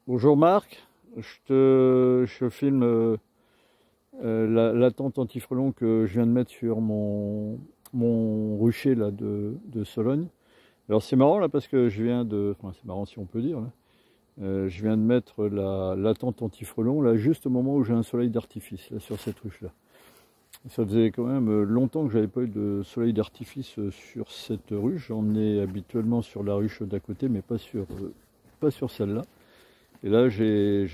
Bonjour Marc, je filme la tente anti-frelon que je viens de mettre sur mon rucher là, de Sologne. Alors c'est marrant là parce que enfin c'est marrant si on peut dire, là. Je viens de mettre la tente anti-frelon là juste au moment où j'ai un soleil d'artifice là sur cette ruche là. Ça faisait quand même longtemps que j'avais pas eu de soleil d'artifice sur cette ruche. J'en ai habituellement sur la ruche d'à côté mais pas sur celle-là. Et là, j'ai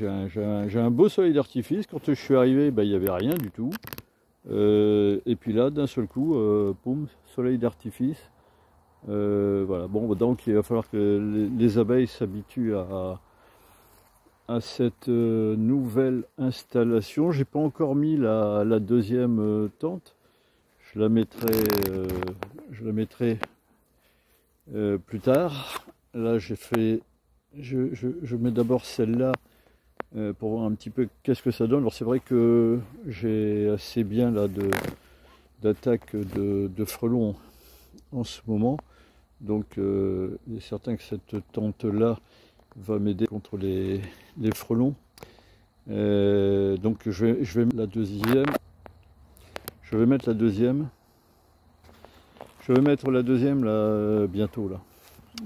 un beau soleil d'artifice. Quand je suis arrivé, bah, il n'y avait rien du tout. Et puis là, d'un seul coup, boum, soleil d'artifice. Voilà. Bon, donc il va falloir que les abeilles s'habituent à cette nouvelle installation. J'ai pas encore mis la deuxième tente. Je la mettrai plus tard. Là, je mets d'abord celle-là pour voir un petit peu qu'est-ce que ça donne. Alors c'est vrai que j'ai assez bien là d'attaque de frelons en ce moment. Donc il est certain que cette tente-là va m'aider contre les frelons. Donc je vais mettre la deuxième. Je vais mettre la deuxième. Je vais mettre la deuxième là bientôt là.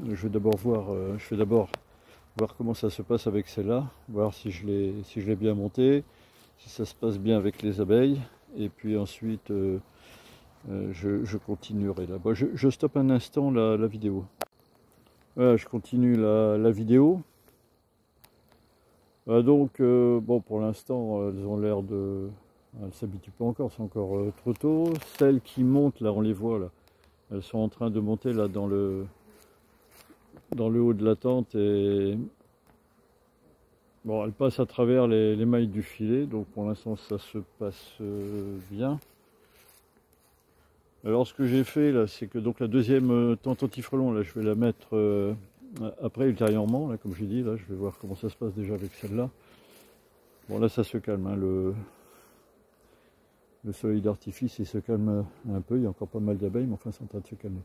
Je vais d'abord voir comment ça se passe avec celle-là, voir si je l'ai bien montée, si ça se passe bien avec les abeilles, et puis ensuite je continuerai là. Bon, je stoppe un instant la vidéo. Voilà, je continue la vidéo. Donc, bon, pour l'instant, elles ont l'air de... Elles ne s'habituent pas encore, c'est encore trop tôt. Celles qui montent, là, on les voit, là. Elles sont en train de monter, là, dans le haut de la tente et bon, elle passe à travers les mailles du filet, donc pour l'instant ça se passe bien. Alors ce que j'ai fait là, c'est que donc la deuxième tente anti-frelon, là je vais la mettre après ultérieurement, là comme j'ai dit, là je vais voir comment ça se passe déjà avec celle-là. Bon là ça se calme, hein, le soleil d'artifice il se calme un peu, il y a encore pas mal d'abeilles, mais enfin c'est en train de se calmer.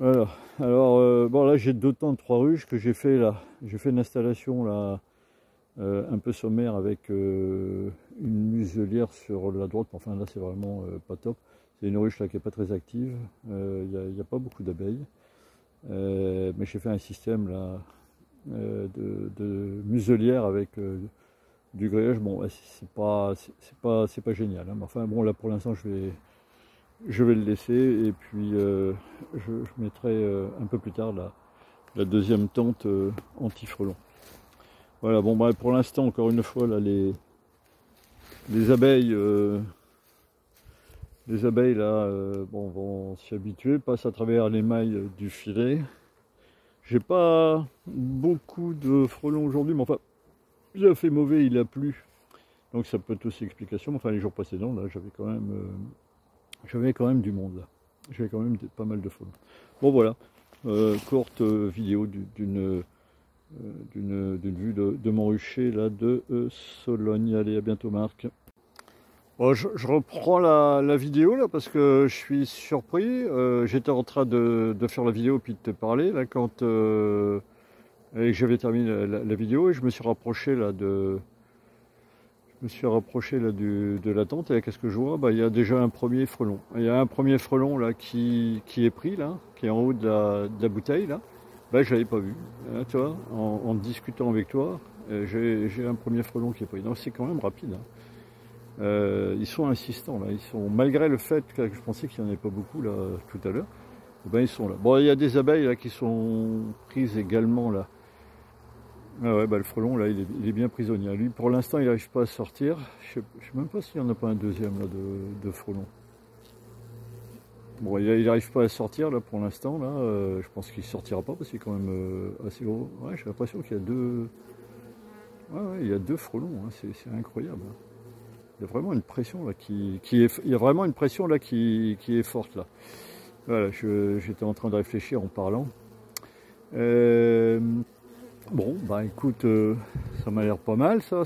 Voilà, alors bon là j'ai deux tentes, trois ruches que j'ai fait là. J'ai fait une installation là un peu sommaire avec une muselière sur la droite, enfin là c'est vraiment pas top. C'est une ruche là qui est pas très active, il n'y a pas beaucoup d'abeilles. Mais j'ai fait un système là de muselière avec du grillage. Bon c'est pas génial, hein, mais enfin bon là pour l'instant je vais le laisser et puis je mettrai un peu plus tard la deuxième tente anti-frelon. Voilà, bon bah pour l'instant encore une fois là les abeilles là bon, vont s'y habituer, passent à travers les mailles du filet. J'ai pas beaucoup de frelons aujourd'hui, mais enfin il a fait mauvais, il a plu. Donc ça peut être aussi explication, mais enfin les jours précédents là j'avais quand même du monde là. J'avais quand même pas mal de frelons. Bon voilà, courte vidéo d'une vue de mon rucher là de Sologne. Allez, à bientôt Marc. Bon, je reprends la vidéo là parce que je suis surpris. J'étais en train de faire la vidéo puis de te parler là quand et que j'avais terminé la vidéo et je me suis rapproché là de la tente et qu'est-ce que je vois? Bah, il y a déjà un premier frelon. Il y a un premier frelon là qui est pris là, qui est en haut de la bouteille là. Bah, je l'avais pas vu. Tu vois, en discutant avec toi, j'ai un premier frelon qui est pris. Donc c'est quand même rapide, hein. Ils sont insistants là. Ils sont, malgré le fait que je pensais qu'il n'y en avait pas beaucoup là tout à l'heure, ben ils sont là. Bon, il y a des abeilles là qui sont prises également là. Ah ouais, bah le frelon là, il est bien prisonnier. Lui, pour l'instant, il n'arrive pas à sortir. Je sais même pas s'il n'y en a pas un deuxième là de frelon. Bon, il n'arrive pas à sortir là pour l'instant. Là, je pense qu'il sortira pas parce qu'il est quand même assez gros. Ouais, j'ai l'impression qu'il y a deux. Ouais, il y a deux frelons. Hein. C'est incroyable. Hein. Il y a vraiment une pression là il y a vraiment une pression là qui est forte là. Voilà, j'étais en train de réfléchir en parlant. Bon, bah écoute, ça m'a l'air pas mal ça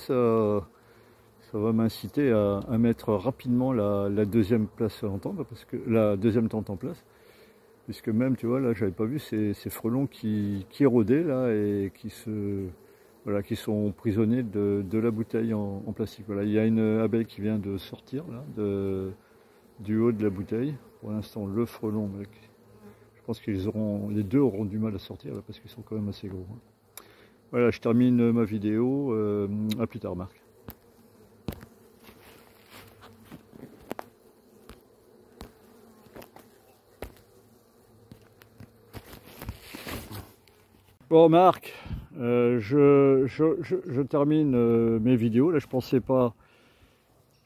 va m'inciter à mettre rapidement la deuxième place en tente, parce que la deuxième tente en place, puisque même tu vois là j'avais pas vu ces frelons qui rôdaient là et voilà, qui sont prisonniers de la bouteille en plastique. Voilà, il y a une abeille qui vient de sortir là, du haut de la bouteille. Pour l'instant, le frelon, je pense les deux auront du mal à sortir là, parce qu'ils sont quand même assez gros. Voilà, je termine ma vidéo. À plus tard, Marc. Bon, Marc, je termine mes vidéos. Là, je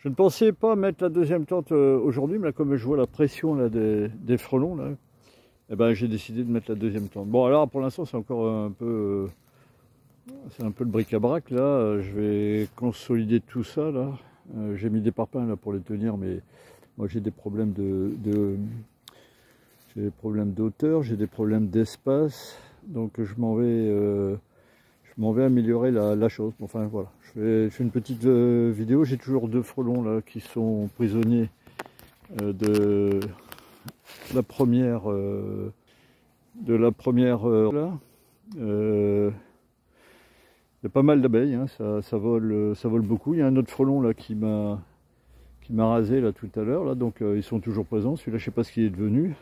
ne pensais pas mettre la deuxième tente aujourd'hui, mais là, comme je vois la pression là, des frelons, là, eh ben, j'ai décidé de mettre la deuxième tente. Bon, alors pour l'instant, c'est encore c'est un peu le bric-à-brac. Là, je vais consolider tout ça. Là, j'ai mis des parpaings là pour les tenir, mais moi, j'ai des problèmes j'ai des problèmes d'auteur, j'ai des problèmes d'espace. Donc je m'en vais améliorer la chose. Enfin voilà, je fais une petite vidéo. J'ai toujours deux frelons là qui sont prisonniers de la première là. Il y a pas mal d'abeilles, hein, ça vole beaucoup. Il y a un autre frelon là qui m'a rasé là tout à l'heure là, donc ils sont toujours présents. Celui-là, je sais pas ce qu'il est devenu.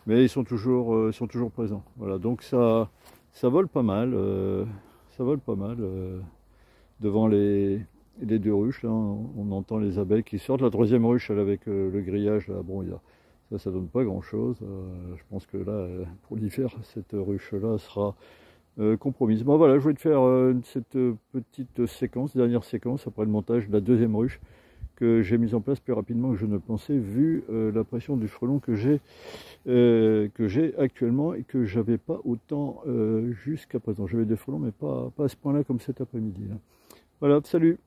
Mais ils sont toujours présents. Voilà, donc ça vole pas mal. Devant les deux ruches. Là, on entend les abeilles qui sortent. La troisième ruche, elle avec le grillage. Là, bon, ça donne pas grand-chose. Je pense que là, pour l'hiver, cette ruche-là sera compromise. Bon, voilà, je voulais te faire cette petite séquence, dernière séquence après le montage de la deuxième ruche, que j'ai mise en place plus rapidement que je ne le pensais, vu la pression du frelon que j'ai actuellement et que j'avais pas autant jusqu'à présent. J'avais des frelons, mais pas à ce point-là comme cet après-midi. Voilà, salut!